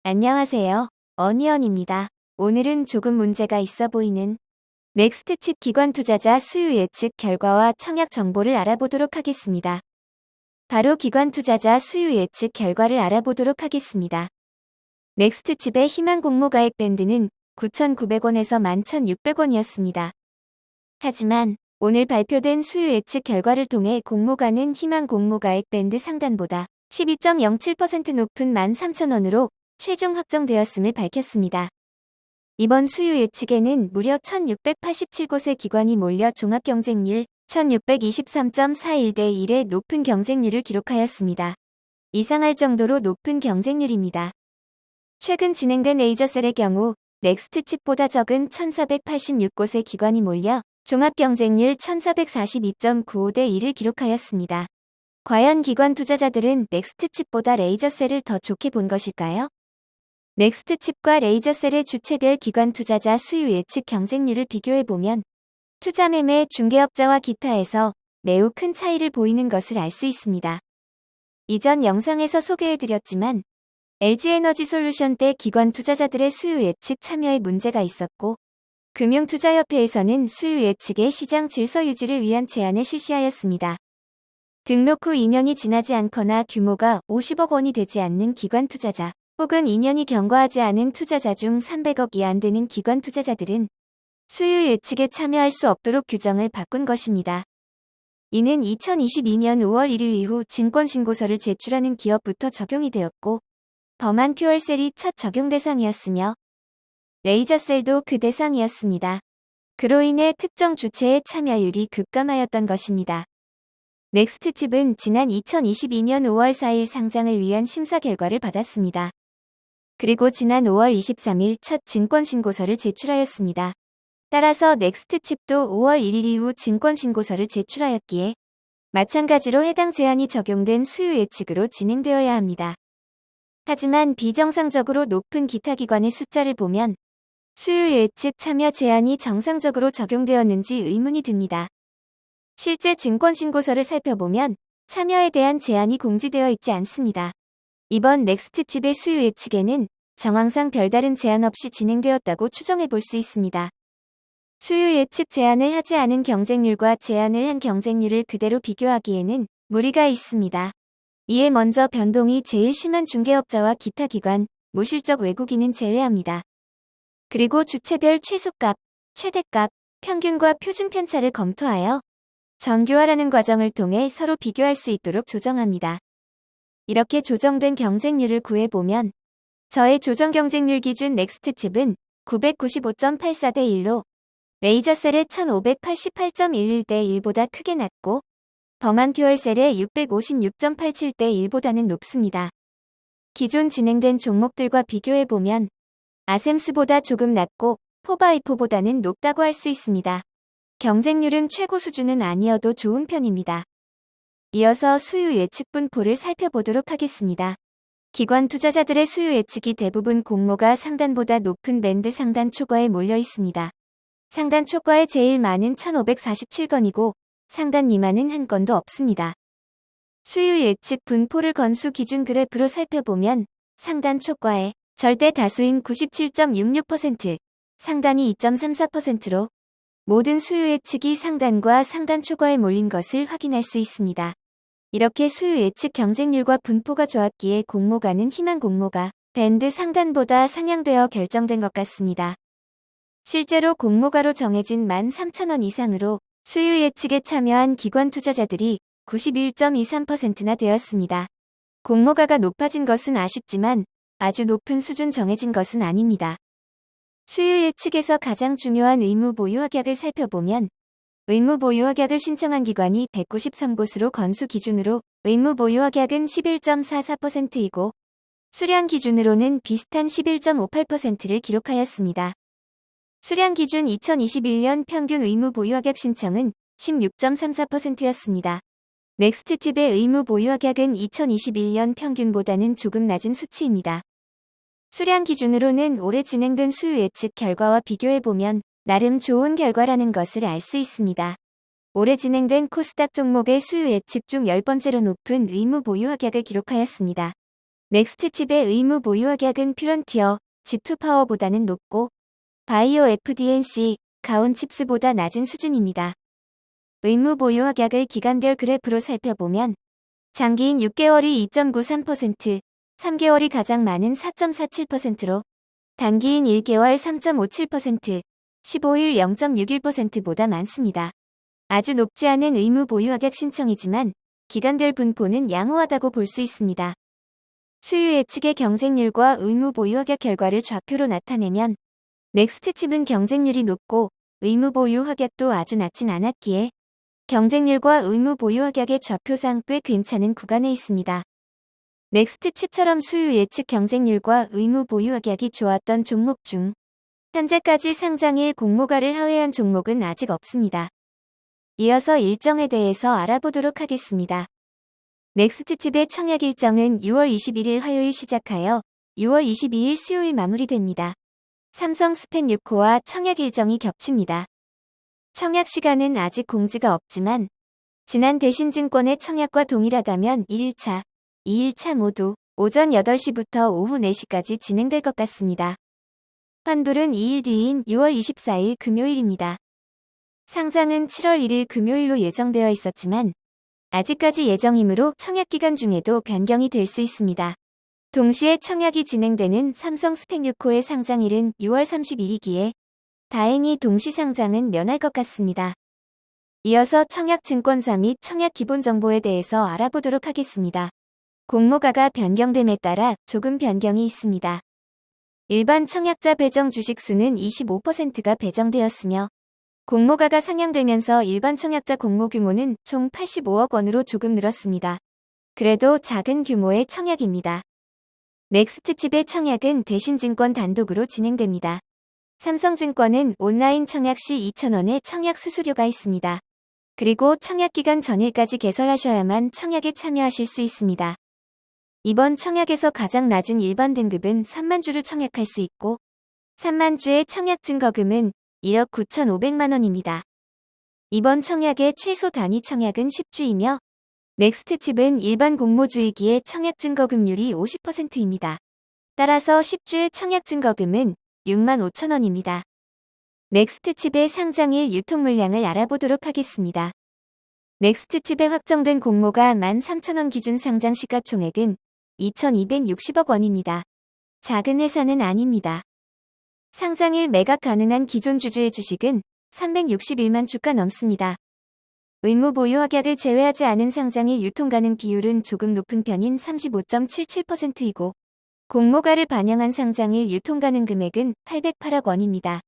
안녕하세요. 어니언입니다. 오늘은 조금 문제가 있어 보이는 넥스트칩 기관 투자자 수요 예측 결과와 청약 정보를 알아보도록 하겠습니다. 바로 기관 투자자 수요 예측 결과를 알아보도록 하겠습니다. 넥스트칩의 희망 공모가액 밴드는 9,900원에서 11,600원이었습니다. 하지만 오늘 발표된 수요 예측 결과를 통해 공모가는 희망 공모가액 밴드 상단보다 12.07% 높은 13,000원으로 최종 확정되었음을 밝혔습니다. 이번 수요 예측에는 무려 1687곳의 기관이 몰려 종합경쟁률 1623.41대 1의 높은 경쟁률을 기록하였습니다. 이상할 정도로 높은 경쟁률입니다. 최근 진행된 레이저셀의 경우 넥스트칩보다 적은 1486곳의 기관이 몰려 종합경쟁률 1442.95대 1을 기록하였습니다. 과연 기관 투자자들은 넥스트칩보다 레이저셀을 더 좋게 본 것일까요? 넥스트칩과 레이저셀의 주체별 기관 투자자 수요 예측 경쟁률을 비교해보면 투자 매매 중개업자와 기타에서 매우 큰 차이를 보이는 것을 알 수 있습니다. 이전 영상에서 소개해드렸지만 LG에너지솔루션 때 기관 투자자들의 수요 예측 참여에 문제가 있었고 금융투자협회에서는 수요 예측의 시장 질서 유지를 위한 제안을 실시하였습니다. 등록 후 2년이 지나지 않거나 규모가 50억 원이 되지 않는 기관 투자자 혹은 2년이 경과하지 않은 투자자 중 300억이 안 되는 기관 투자자들은 수요 예측에 참여할 수 없도록 규정을 바꾼 것입니다. 이는 2022년 5월 1일 이후 증권신고서를 제출하는 기업부터 적용이 되었고 범한 큐얼셀이 첫 적용 대상이었으며 레이저셀도 그 대상이었습니다. 그로 인해 특정 주체의 참여율이 급감하였던 것입니다. 넥스트칩은 지난 2022년 5월 4일 상장을 위한 심사 결과를 받았습니다. 그리고 지난 5월 23일 첫 증권신고서를 제출하였습니다. 따라서 넥스트칩도 5월 1일 이후 증권신고서를 제출하였기에 마찬가지로 해당 제한이 적용된 수요 예측으로 진행되어야 합니다. 하지만 비정상적으로 높은 기타 기관의 숫자를 보면 수요 예측 참여 제한이 정상적으로 적용되었는지 의문이 듭니다. 실제 증권신고서를 살펴보면 참여에 대한 제한이 공지되어 있지 않습니다. 이번 넥스트칩의 수요 예측에는 정황상 별다른 제한 없이 진행되었다고 추정해 볼 수 있습니다. 수요 예측 제한을 하지 않은 경쟁률과 제한을 한 경쟁률을 그대로 비교하기에는 무리가 있습니다. 이에 먼저 변동이 제일 심한 중개업자와 기타 기관, 무실적 외국인은 제외합니다. 그리고 주체별 최소값, 최대값, 평균과 표준 편차를 검토하여 정교화라는 과정을 통해 서로 비교할 수 있도록 조정합니다. 이렇게 조정된 경쟁률을 구해보면 저의 조정 경쟁률 기준 넥스트칩은 995.84대 1로 레이저셀의 1588.11대 1보다 크게 낮고 범한 퓨얼셀의 656.87대 1보다는 높습니다. 기존 진행된 종목들과 비교해보면 아셈스보다 조금 낮고 포바이포보다는 높다고 할 수 있습니다. 경쟁률은 최고 수준은 아니어도 좋은 편입니다. 이어서 수요 예측 분포를 살펴보도록 하겠습니다. 기관 투자자들의 수요 예측이 대부분 공모가 상단보다 높은 밴드 상단 초과에 몰려 있습니다. 상단 초과에 제일 많은 1547건이고 상단 미만은 한 건도 없습니다. 수요 예측 분포를 건수 기준 그래프로 살펴보면 상단 초과에 절대 다수인 97.66%, 상단이 2.34%로 모든 수요 예측이 상단과 상단 초과에 몰린 것을 확인할 수 있습니다. 이렇게 수요 예측 경쟁률과 분포가 좋았기에 공모가는 희망 공모가 밴드 상단보다 상향되어 결정된 것 같습니다. 실제로 공모가로 정해진 13,000원 이상으로 수요 예측에 참여한 기관 투자자들이 91.23%나 되었습니다. 공모가가 높아진 것은 아쉽지만 아주 높은 수준 정해진 것은 아닙니다. 수요 예측에서 가장 중요한 의무 보유 확약을 살펴보면 의무 보유 확약을 신청한 기관이 193곳으로 건수 기준으로 의무 보유 확약은 11.44%이고 수량 기준으로는 비슷한 11.58%를 기록하였습니다. 수량 기준 2021년 평균 의무 보유 확약 신청은 16.34%였습니다. 넥스트칩의 의무 보유 확약은 2021년 평균보다는 조금 낮은 수치입니다. 수량 기준으로는 올해 진행된 수요 예측 결과와 비교해보면 나름 좋은 결과라는 것을 알 수 있습니다. 올해 진행된 코스닥 종목의 수요 예측 중 10번째로 높은 의무 보유 확약을 기록하였습니다. 넥스트칩의 의무 보유 확약은 퓨런티어, G2파워보다는 높고 바이오 FDNC, 가온칩스보다 낮은 수준입니다. 의무 보유 확약을 기간별 그래프로 살펴보면 장기인 6개월이 2.93%, 3개월이 가장 많은 4.47%로 단기인 1개월 3.57%, 15일 0.61%보다 많습니다. 아주 높지 않은 의무 보유 확약 신청이지만 기간별 분포는 양호하다고 볼 수 있습니다. 수요 예측의 경쟁률과 의무 보유 확약 결과를 좌표로 나타내면 넥스트칩은 경쟁률이 높고 의무 보유 확약도 아주 낮진 않았기에 경쟁률과 의무 보유 확약의 좌표상 꽤 괜찮은 구간에 있습니다. 넥스트칩처럼 수요 예측 경쟁률과 의무 보유 확약이 좋았던 종목 중 현재까지 상장일 공모가를 하회한 종목은 아직 없습니다. 이어서 일정에 대해서 알아보도록 하겠습니다. 넥스트칩의 청약 일정은 6월 21일 화요일 시작하여 6월 22일 수요일 마무리됩니다. 삼성 스펜 6호와 청약 일정이 겹칩니다. 청약 시간은 아직 공지가 없지만 지난 대신증권의 청약과 동일하다면 1일차, 2일차 모두 오전 8시부터 오후 4시까지 진행될 것 같습니다. 환불은 2일 뒤인 6월 24일 금요일입니다. 상장은 7월 1일 금요일로 예정되어 있었지만 아직까지 예정이므로 청약기간 중에도 변경이 될 수 있습니다. 동시에 청약이 진행되는 삼성 스펙 6호의 상장일은 6월 30일이기에 다행히 동시 상장은 면할 것 같습니다. 이어서 청약 증권사 및 청약 기본 정보에 대해서 알아보도록 하겠습니다. 공모가가 변경됨에 따라 조금 변경이 있습니다. 일반 청약자 배정 주식 수는 25%가 배정되었으며 공모가가 상향되면서 일반 청약자 공모 규모는 총 85억 원으로 조금 늘었습니다. 그래도 작은 규모의 청약입니다. 넥스트칩의 청약은 대신증권 단독으로 진행됩니다. 삼성증권은 온라인 청약 시 2,000원의 청약 수수료가 있습니다. 그리고 청약기간 전일까지 개설하셔야만 청약에 참여하실 수 있습니다. 이번 청약에서 가장 낮은 일반 등급은 3만 주를 청약할 수 있고 3만 주의 청약 증거금은 1억 9,500만 원입니다. 이번 청약의 최소 단위 청약은 10주이며 넥스트칩은 일반 공모주이기에 청약 증거금률이 50%입니다. 따라서 10주의 청약 증거금은 6만 5천 원입니다. 넥스트칩의 상장일 유통 물량을 알아보도록 하겠습니다. 넥스트칩에 확정된 공모가 13,000원 기준 상장 시가총액은 2,260억 원입니다. 작은 회사는 아닙니다. 상장일 매각 가능한 기존 주주의 주식은 361만 주가 넘습니다. 의무 보유 확약을 제외하지 않은 상장일 유통 가능 비율은 조금 높은 편인 35.77%이고 공모가를 반영한 상장일 유통 가능 금액은 808억 원입니다.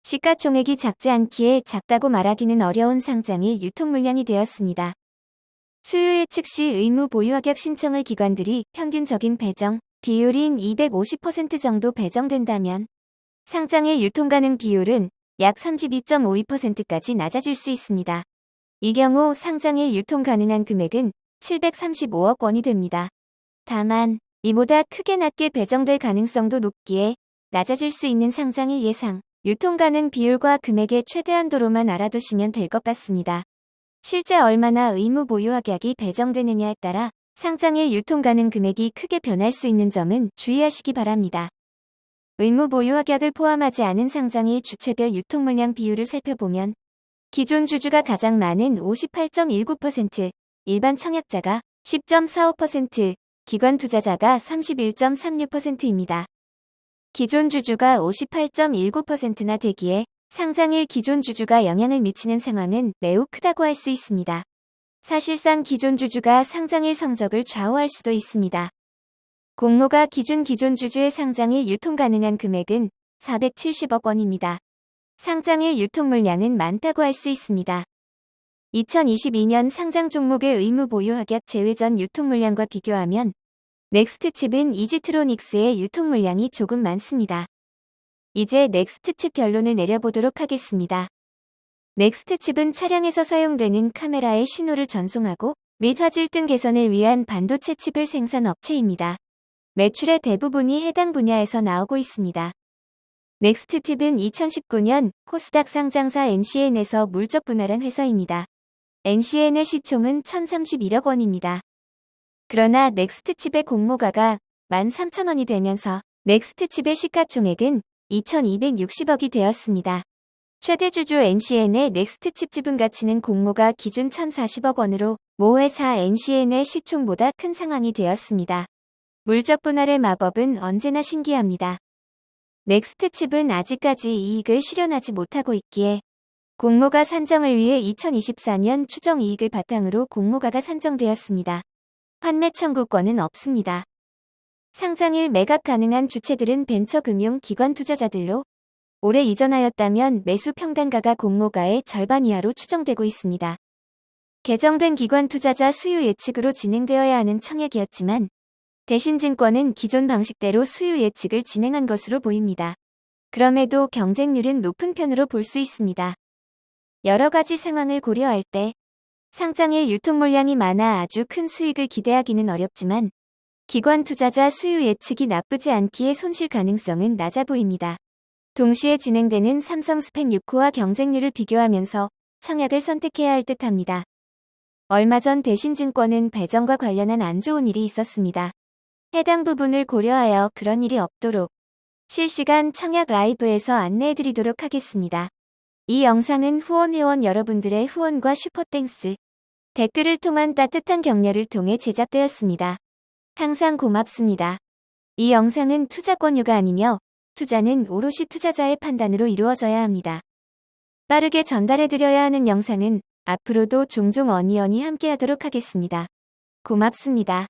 시가총액이 작지 않기에 작다고 말하기는 어려운 상장일 유통 물량이 되었습니다. 수요 예측 시 의무 보유 확약 신청을 기관들이 평균적인 배정 비율인 250% 정도 배정된다면 상장일 유통 가능 비율은 약 32.52%까지 낮아질 수 있습니다. 이 경우 상장일 유통 가능한 금액은 735억 원이 됩니다. 다만 이보다 크게 낮게 배정될 가능성도 높기에 낮아질 수 있는 상장일 예상 유통 가능 비율과 금액의 최대한도로만 알아두시면 될 것 같습니다. 실제 얼마나 의무 보유 확약이 배정되느냐에 따라 상장일 유통 가능 금액이 크게 변할 수 있는 점은 주의하시기 바랍니다. 의무 보유 확약을 포함하지 않은 상장일 주체별 유통 물량 비율을 살펴보면 기존 주주가 가장 많은 58.19%, 일반 청약자가 10.45%, 기관 투자자가 31.36%입니다. 기존 주주가 58.19%나 되기에 상장일 기존 주주가 영향을 미치는 상황은 매우 크다고 할 수 있습니다. 사실상 기존 주주가 상장일 성적을 좌우할 수도 있습니다. 공모가 기준 주주의 상장일 유통 가능한 금액은 470억 원입니다. 상장일 유통 물량은 많다고 할 수 있습니다. 2022년 상장 종목의 의무 보유 확약 제외 전 유통 물량과 비교하면 넥스트칩은 이지트로닉스의 유통 물량이 조금 많습니다. 이제 넥스트칩 결론을 내려보도록 하겠습니다. 넥스트칩은 차량에서 사용되는 카메라의 신호를 전송하고 및 화질 등 개선을 위한 반도체 칩을 생산 업체입니다. 매출의 대부분이 해당 분야에서 나오고 있습니다. 넥스트칩은 2019년 코스닥 상장사 NCN에서 물적 분할한 회사입니다. NCN의 시총은 1,031억 원입니다. 그러나 넥스트칩의 공모가가 13,000원이 되면서 넥스트칩의 시가총액은 2,260억이 되었습니다. 최대 주주 NCN의 넥스트칩 지분 가치는 공모가 기준 1,040억 원으로 모 회사 NCN의 시총보다 큰 상황이 되었습니다. 물적 분할의 마법은 언제나 신기합니다. 넥스트칩은 아직까지 이익을 실현하지 못하고 있기에 공모가 산정을 위해 2024년 추정 이익을 바탕으로 공모가가 산정되었습니다. 환매 청구권은 없습니다. 상장일 매각 가능한 주체들은 벤처금융 기관 투자자들로 올해 이전하였다면 매수 평단가가 공모가의 절반 이하로 추정되고 있습니다. 개정된 기관 투자자 수요 예측으로 진행되어야 하는 청약이었지만 대신증권은 기존 방식대로 수요 예측을 진행한 것으로 보입니다. 그럼에도 경쟁률은 높은 편으로 볼 수 있습니다. 여러 가지 상황을 고려할 때 상장일 유통 물량이 많아 아주 큰 수익을 기대하기는 어렵지만 기관 투자자 수요 예측이 나쁘지 않기에 손실 가능성은 낮아 보입니다. 동시에 진행되는 삼성 스펙 6호와 경쟁률을 비교하면서 청약을 선택해야 할 듯합니다. 얼마 전 대신증권은 배정과 관련한 안 좋은 일이 있었습니다. 해당 부분을 고려하여 그런 일이 없도록 실시간 청약 라이브에서 안내해드리도록 하겠습니다. 이 영상은 후원 여러분들의 후원과 슈퍼땡스, 댓글을 통한 따뜻한 격려를 통해 제작되었습니다. 항상 고맙습니다. 이 영상은 투자 권유가 아니며 투자는 오롯이 투자자의 판단으로 이루어져야 합니다. 빠르게 전달해드려야 하는 영상은 앞으로도 종종 어니언이 함께하도록 하겠습니다. 고맙습니다.